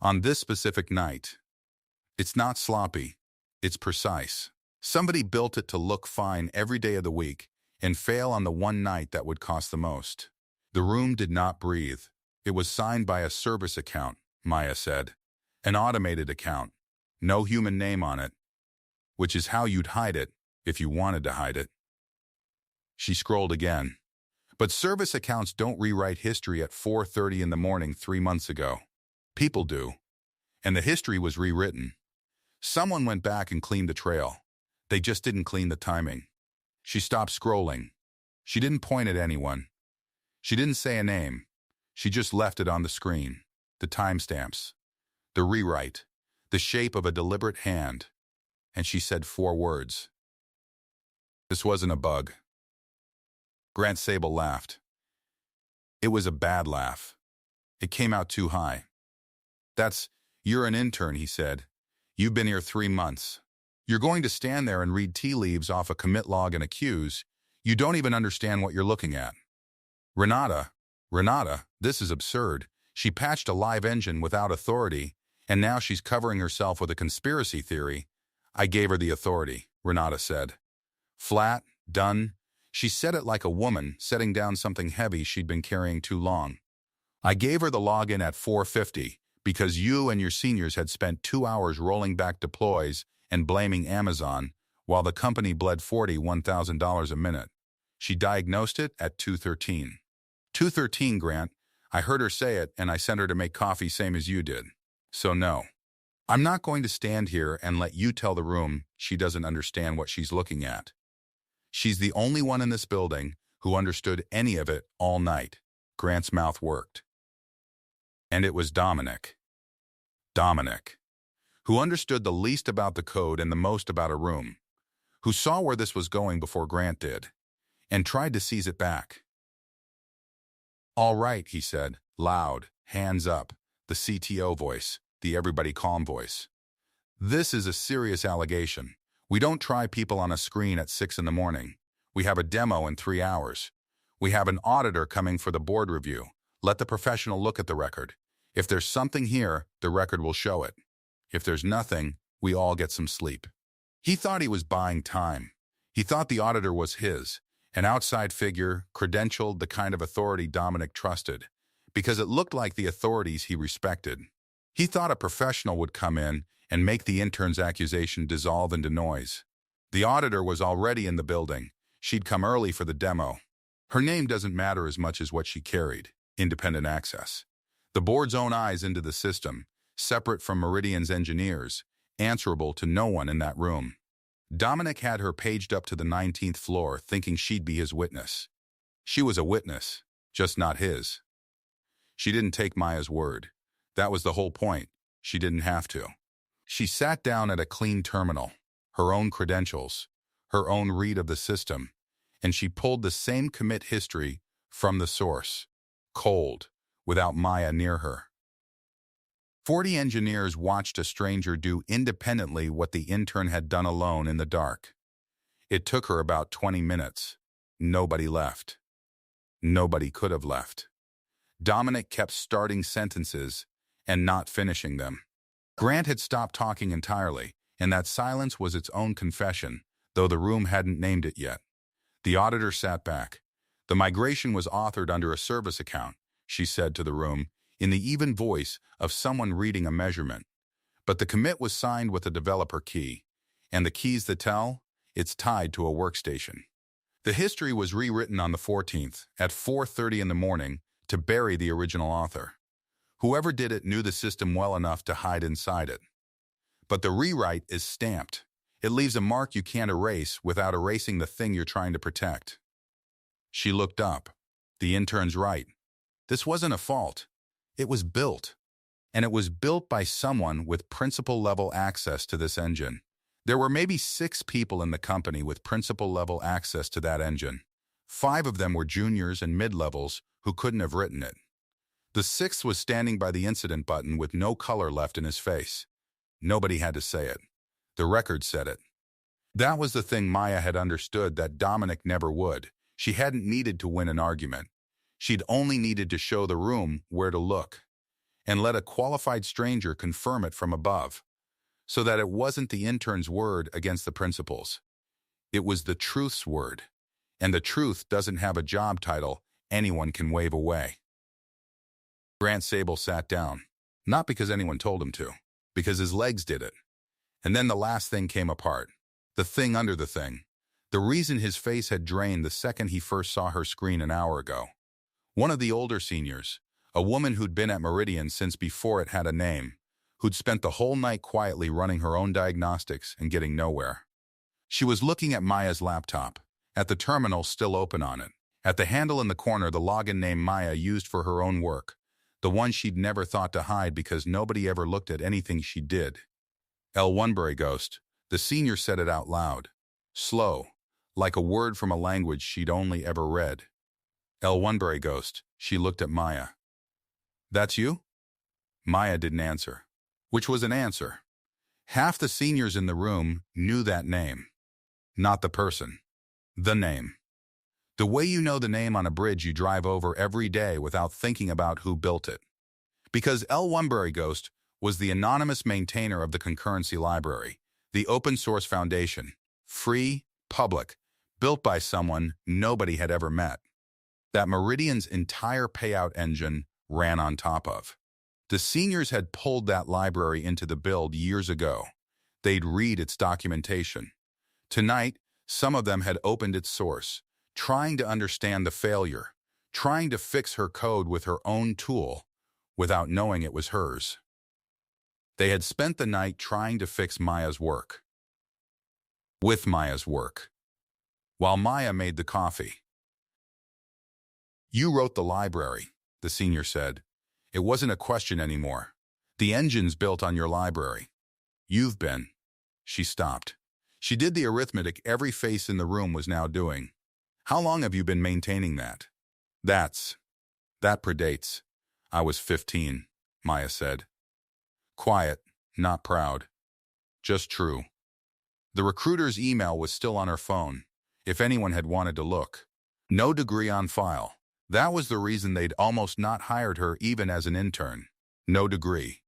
On this specific night. It's not sloppy. It's precise. Somebody built it to look fine every day of the week and fail on the one night that would cost the most. The room did not breathe. It was signed by a service account, Maya said. An automated account. No human name on it. Which is how you'd hide it if you wanted to hide it. She scrolled again. But service accounts don't rewrite history at 4:30 in the morning 3 months ago. People do. And the history was rewritten. Someone went back and cleaned the trail. They just didn't clean the timing. She stopped scrolling. She didn't point at anyone. She didn't say a name. She just left it on the screen. The timestamps. The rewrite. The shape of a deliberate hand. And she said 4 words. This wasn't a bug. Grant Sable laughed. It was a bad laugh. It came out too high. You're an intern, he said. You've been here 3 months. You're going to stand there and read tea leaves off a commit log and accuse. You don't even understand what you're looking at. Renata, this is absurd. She patched a live engine without authority, and now she's covering herself with a conspiracy theory. I gave her the authority, Renata said. Flat, done. She said it like a woman setting down something heavy she'd been carrying too long. I gave her the login at 4:50 because you and your seniors had spent 2 hours rolling back deploys and blaming Amazon while the company bled $41,000 a minute. She diagnosed it at 2:13. 2:13, Grant. I heard her say it, and I sent her to make coffee same as you did. So no. I'm not going to stand here and let you tell the room she doesn't understand what she's looking at. She's the only one in this building who understood any of it all night. Grant's mouth worked. And it was Dominic. Dominic, who understood the least about the code and the most about a room, who saw where this was going before Grant did, and tried to seize it back. All right, he said, loud, hands up, the CTO voice, the everybody calm voice. This is a serious allegation. We don't try people on a screen at 6 in the morning. We have a demo in 3 hours. We have an auditor coming for the board review. Let the professional look at the record. If there's something here, the record will show it. If there's nothing, we all get some sleep. He thought he was buying time. He thought the auditor was his, an outside figure, credentialed, the kind of authority Dominic trusted, because it looked like the authorities he respected. He thought a professional would come in and make the intern's accusation dissolve into noise. The auditor was already in the building. She'd come early for the demo. Her name doesn't matter as much as what she carried, independent access. The board's own eyes into the system, separate from Meridian's engineers, answerable to no one in that room. Dominic had her paged up to the 19th floor, thinking she'd be his witness. She was a witness, just not his. She didn't take Maya's word. That was the whole point. She didn't have to. She sat down at a clean terminal, her own credentials, her own read of the system, and she pulled the same commit history from the source, cold, without Maya near her. 40 engineers watched a stranger do independently what the intern had done alone in the dark. It took her about 20 minutes. Nobody left. Nobody could have left. Dominic kept starting sentences and not finishing them. Grant had stopped talking entirely, and that silence was its own confession, though the room hadn't named it yet. The auditor sat back. The migration was authored under a service account, she said to the room, in the even voice of someone reading a measurement. But the commit was signed with a developer key, and the keys that tell, it's tied to a workstation. The history was rewritten on the 14th at 4:30 in the morning to bury the original author. Whoever did it knew the system well enough to hide inside it. But the rewrite is stamped. It leaves a mark you can't erase without erasing the thing you're trying to protect. She looked up. The intern's right. This wasn't a fault. It was built. And it was built by someone with principal-level access to this engine. There were maybe 6 people in the company with principal-level access to that engine. 5 of them were juniors and mid-levels who couldn't have written it. The 6th was standing by the incident button with no color left in his face. Nobody had to say it. The record said it. That was the thing Maya had understood that Dominic never would. She hadn't needed to win an argument. She'd only needed to show the room where to look and let a qualified stranger confirm it from above, so that it wasn't the intern's word against the principal's. It was the truth's word, and the truth doesn't have a job title anyone can wave away. Grant Sable sat down, not because anyone told him to, because his legs did it. And then the last thing came apart. The thing under the thing. The reason his face had drained the second he first saw her screen an hour ago. One of the older seniors, a woman who'd been at Meridian since before it had a name, who'd spent the whole night quietly running her own diagnostics and getting nowhere. She was looking at Maya's laptop, at the terminal still open on it, at the handle in the corner the login name Maya used for her own work, the one she'd never thought to hide because nobody ever looked at anything she did. L. Oneberry Ghost, the senior said it out loud, slow, like a word from a language she'd only ever read. L. Oneberry Ghost, she looked at Maya. That's you? Maya didn't answer, which was an answer. Half the seniors in the room knew that name. Not the person. The name. The way you know the name on a bridge you drive over every day without thinking about who built it. Because L. Oneberry Ghost was the anonymous maintainer of the concurrency library, the open source foundation, free, public, built by someone nobody had ever met, that Meridian's entire payout engine ran on top of. The seniors had pulled that library into the build years ago. They'd read its documentation. Tonight, some of them had opened its source, trying to understand the failure, trying to fix her code with her own tool, without knowing it was hers. They had spent the night trying to fix Maya's work. With Maya's work. While Maya made the coffee. You wrote the library, the senior said. It wasn't a question anymore. The engine's built on your library. You've been. She stopped. She did the arithmetic every face in the room was now doing. How long have you been maintaining that? That predates. I was 15, Maya said. Quiet, not proud. Just true. The recruiter's email was still on her phone, if anyone had wanted to look. No degree on file. That was the reason they'd almost not hired her even as an intern. No degree.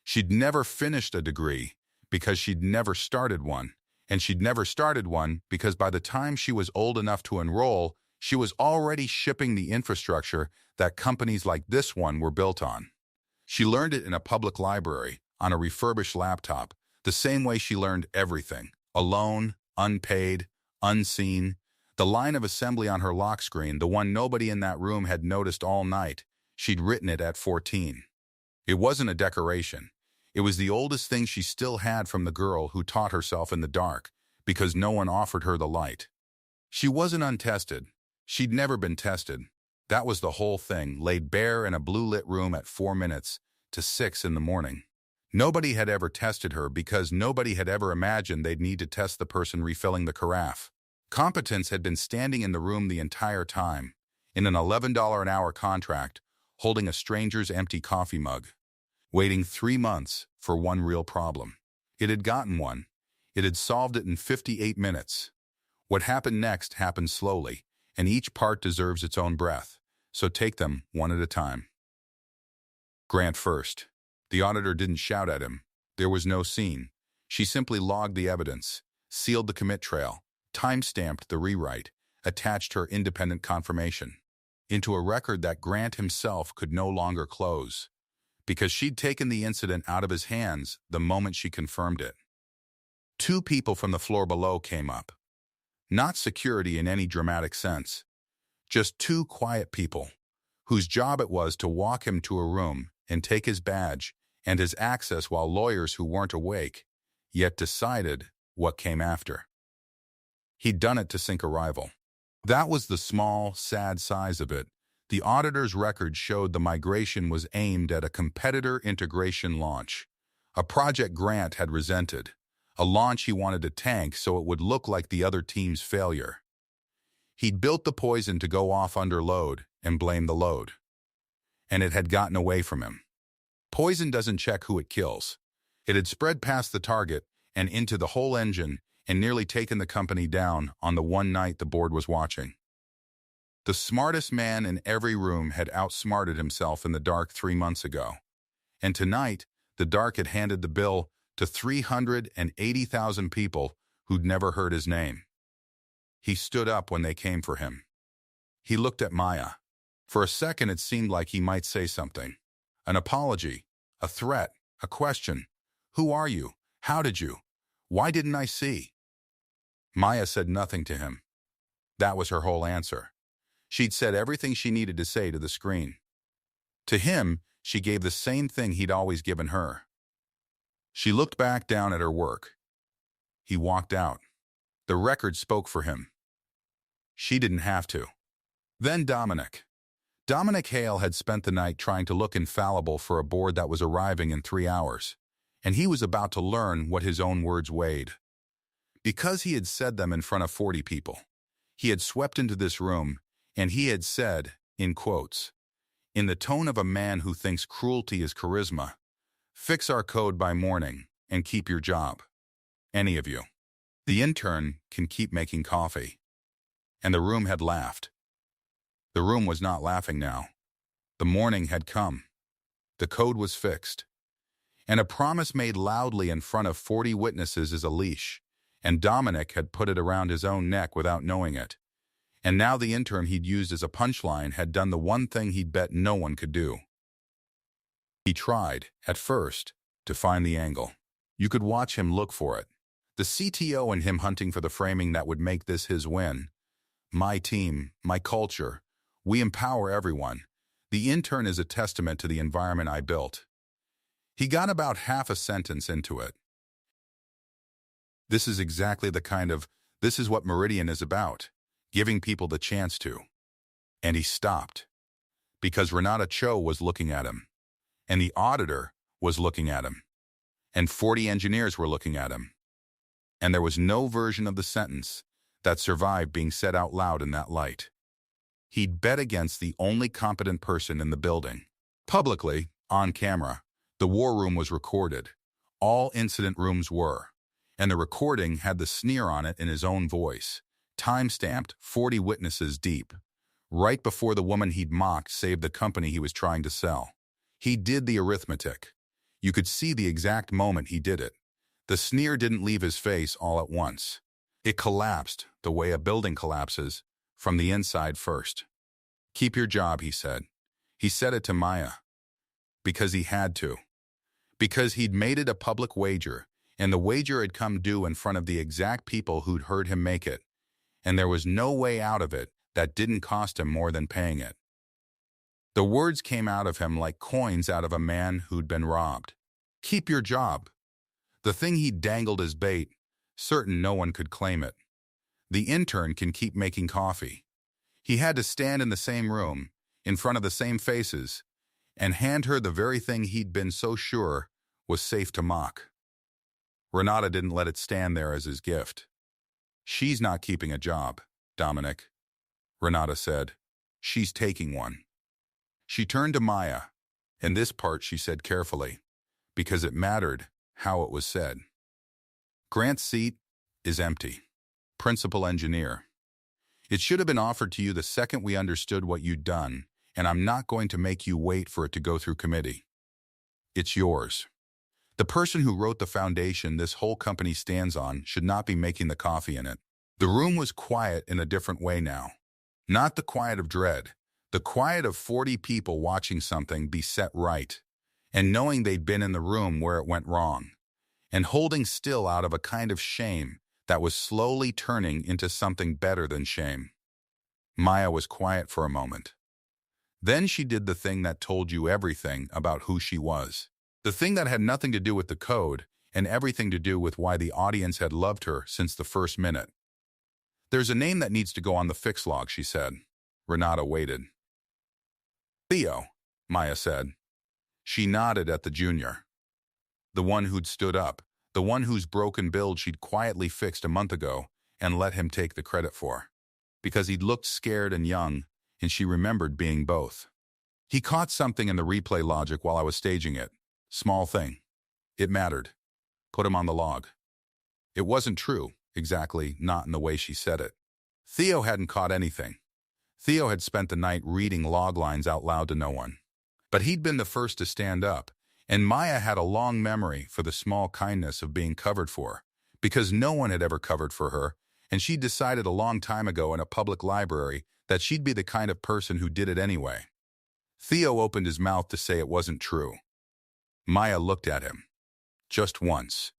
She'd never finished a degree because she'd never started one. And she'd never started one because by the time she was old enough to enroll, she was already shipping the infrastructure that companies like this one were built on. She learned it in a public library, on a refurbished laptop, the same way she learned everything. Alone, unpaid, unseen. The line of assembly on her lock screen, the one nobody in that room had noticed all night, she'd written it at 14. It wasn't a decoration. It was the oldest thing she still had from the girl who taught herself in the dark, because no one offered her the light. She wasn't untested. She'd never been tested. That was the whole thing, laid bare in a blue-lit room at 4 minutes to 6 in the morning. Nobody had ever tested her because nobody had ever imagined they'd need to test the person refilling the carafe. Competence had been standing in the room the entire time, in an $11 an hour contract, holding a stranger's empty coffee mug, waiting 3 months for one real problem. It had gotten one. It had solved it in 58 minutes. What happened next happened slowly, and each part deserves its own breath, so take them one at a time. Grant first. The auditor didn't shout at him. There was no scene. She simply logged the evidence, sealed the commit trail, time-stamped the rewrite, attached her independent confirmation into a record that Grant himself could no longer close, because she'd taken the incident out of his hands the moment she confirmed it. 2 people from the floor below came up. Not security in any dramatic sense. Just 2 quiet people, whose job it was to walk him to a room and take his badge and his access while lawyers who weren't awake yet decided what came after. He'd done it to sink a rival. That was the small, sad size of it. The auditor's record showed the migration was aimed at a competitor integration launch. A project Grant had resented, a launch he wanted to tank so it would look like the other team's failure. He'd built the poison to go off under load and blame the load. And it had gotten away from him. Poison doesn't check who it kills. It had spread past the target and into the whole engine and nearly taken the company down on the one night the board was watching. The smartest man in every room had outsmarted himself in the dark 3 months ago. And tonight, the dark had handed the bill to 380,000 people who'd never heard his name. He stood up when they came for him. He looked at Maya. For a second, it seemed like he might say something. An apology, a threat, a question. Who are you? How did you? Why didn't I see? Maya said nothing to him. That was her whole answer. She'd said everything she needed to say to the screen. To him, she gave the same thing he'd always given her. She looked back down at her work. He walked out. The record spoke for him. She didn't have to. Then Dominic. Dominic Hale had spent the night trying to look infallible for a board that was arriving in 3 hours, and he was about to learn what his own words weighed. Because he had said them in front of 40 people, he had swept into this room, and he had said, in quotes, in the tone of a man who thinks cruelty is charisma, fix our code by morning and keep your job. Any of you. The intern can keep making coffee. And the room had laughed. The room was not laughing now. The morning had come. The code was fixed. And a promise made loudly in front of 40 witnesses is a leash, and Dominic had put it around his own neck without knowing it. And now the intern he'd used as a punchline had done the one thing he'd bet no one could do. He tried, at first, to find the angle. You could watch him look for it. The CTO and him hunting for the framing that would make this his win. My team, my culture, we empower everyone. The intern is a testament to the environment I built. He got about half a sentence into it. This is exactly the kind of, this is what Meridian is about, giving people the chance to. And he stopped, because Renata Cho was looking at him, and the auditor was looking at him, and 40 engineers were looking at him. And there was no version of the sentence that survived being said out loud in that light. He'd bet against the only competent person in the building. Publicly, on camera, the war room was recorded. All incident rooms were. And the recording had the sneer on it in his own voice, time-stamped 40 witnesses deep, right before the woman he'd mocked saved the company he was trying to sell. He did the arithmetic. You could see the exact moment he did it. The sneer didn't leave his face all at once. It collapsed the way a building collapses, from the inside first. Keep your job, he said. He said it to Maya. Because he had to. Because he'd made it a public wager, and the wager had come due in front of the exact people who'd heard him make it, and there was no way out of it that didn't cost him more than paying it. The words came out of him like coins out of a man who'd been robbed. Keep your job. The thing he'd dangled as bait, certain no one could claim it. The intern can keep making coffee. He had to stand in the same room, in front of the same faces, and hand her the very thing he'd been so sure was safe to mock. Renata didn't let it stand there as his gift. She's not keeping a job, Dominic, Renata said. She's taking one. She turned to Maya, and this part she said carefully, because it mattered how it was said. Grant's seat is empty. Principal engineer. It should have been offered to you the second we understood what you'd done, and I'm not going to make you wait for it to go through committee. It's yours. The person who wrote the foundation this whole company stands on should not be making the coffee in it. The room was quiet in a different way now. Not the quiet of dread, the quiet of 40 people watching something be set right, and knowing they'd been in the room where it went wrong, and holding still out of a kind of shame that was slowly turning into something better than shame. Maya was quiet for a moment. Then she did the thing that told you everything about who she was. The thing that had nothing to do with the code and everything to do with why the audience had loved her since the first minute. "There's a name that needs to go on the fix log," she said. Renata waited. "Theo," Maya said. She nodded at the junior. The one who'd stood up, the one whose broken build she'd quietly fixed a month ago and let him take the credit for. Because he'd looked scared and young, and she remembered being both. "He caught something in the replay logic while I was staging it. Small thing. It mattered. Put him on the log." It wasn't true, exactly, not in the way she said it. Theo hadn't caught anything. Theo had spent the night reading log lines out loud to no one. But he'd been the first to stand up, and Maya had a long memory for the small kindness of being covered for, because no one had ever covered for her, and she'd decided a long time ago in a public library that she'd be the kind of person who did it anyway. Theo opened his mouth to say it wasn't true. Maya looked at him. Just once.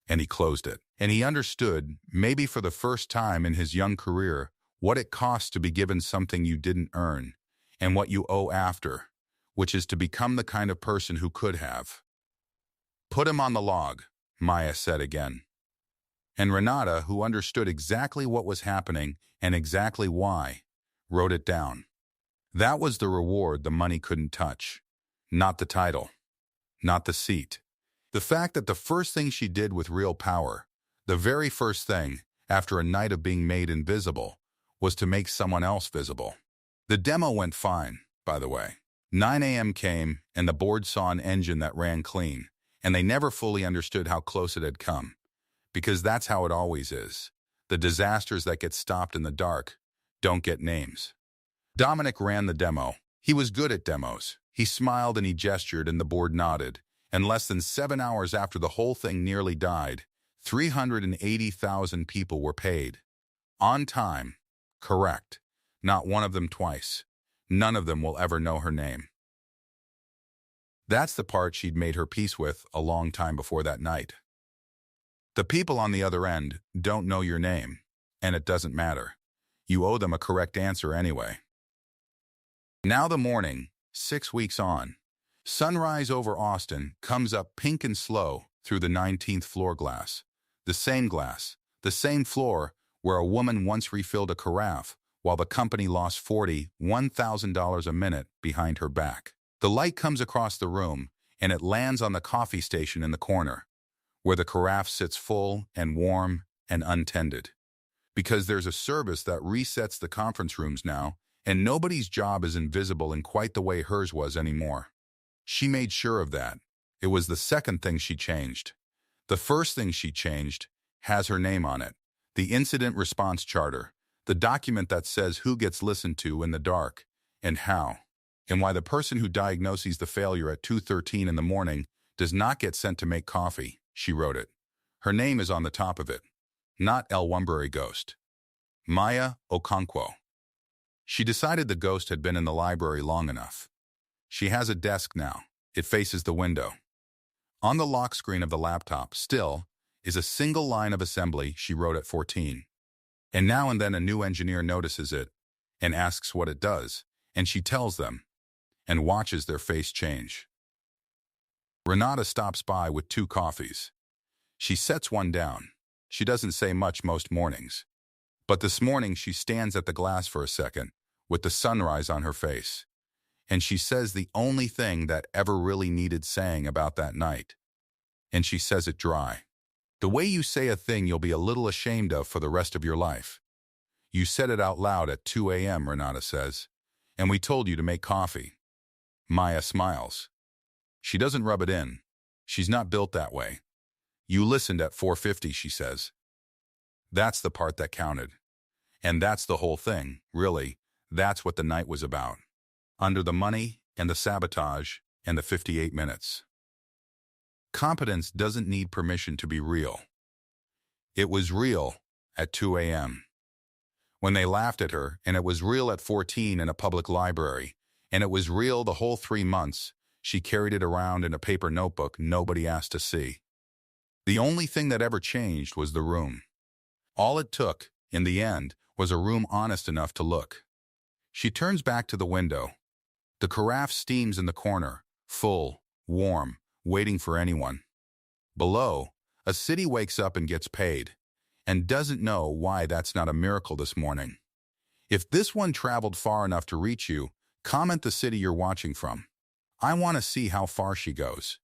And he closed it. And he understood, maybe for the first time in his young career, what it costs to be given something you didn't earn, and what you owe after, which is to become the kind of person who could have. "Put him on the log," Maya said again. And Renata, who understood exactly what was happening and exactly why, wrote it down. That was the reward the money couldn't touch. Not the title. Not the seat. The fact that the first thing she did with real power, the very first thing, after a night of being made invisible, was to make someone else visible. The demo went fine, by the way. 9 a.m. came, and the board saw an engine that ran clean, and they never fully understood how close it had come. Because that's how it always is. The disasters that get stopped in the dark don't get names. Dominic ran the demo. He was good at demos. He smiled and he gestured, and the board nodded. And less than 7 hours after the whole thing nearly died, 380,000 people were paid. On time. Correct. Not one of them twice. None of them will ever know her name. That's the part she'd made her peace with a long time before that night. The people on the other end don't know your name, and it doesn't matter. You owe them a correct answer anyway. Now the morning, 6 weeks on. Sunrise over Austin comes up pink and slow through the 19th floor glass. The same floor where a woman once refilled a carafe while the company lost $41,000 a minute behind her back. The light comes across the room, and it lands on the coffee station in the corner, where the carafe sits full and warm and untended. Because there's a service that resets the conference rooms now, and nobody's job is invisible in quite the way hers was anymore. She made sure of that. It was the second thing she changed. The first thing she changed has her name on it. The Incident Response Charter, the document that says who gets listened to in the dark and how, and why the person who diagnoses the failure at 2:13 in the morning does not get sent to make coffee. She wrote it. Her name is on the top of it. Not El Wumbury Ghost. Maya Okonkwo. She decided the ghost had been in the library long enough. She has a desk now. It faces the window. On the lock screen of the laptop, still, is a single line of assembly she wrote at 14. And now and then a new engineer notices it and asks what it does, and she tells them, and watches their face change. Renata stops by with 2 coffees. She sets one down. She doesn't say much most mornings. But this morning she stands at the glass for a second, with the sunrise on her face. And she says the only thing that ever really needed saying about that night. And she says it dry. The way you say a thing you'll be a little ashamed of for the rest of your life. You said it out loud at 2 a.m., Renata says. And we told you to make coffee. Maya smiles. She doesn't rub it in. She's not built that way. You listened at 4:50, she says. That's the part that counted. And that's the whole thing, really. That's what the night was about. Under the money and the sabotage and the 58 minutes. Competence doesn't need permission to be real. It was real at 2 a.m. when they laughed at her, and it was real at 14 in a public library, and it was real the whole 3 months she carried it around in a paper notebook nobody asked to see. The only thing that ever changed was the room. All it took, in the end, was a room honest enough to look. She turns back to the window. The carafe steams in the corner, full, warm, waiting for anyone. Below, a city wakes up and gets paid, and doesn't know why that's not a miracle this morning. If this one traveled far enough to reach you, comment the city you're watching from. I want to see how far she goes.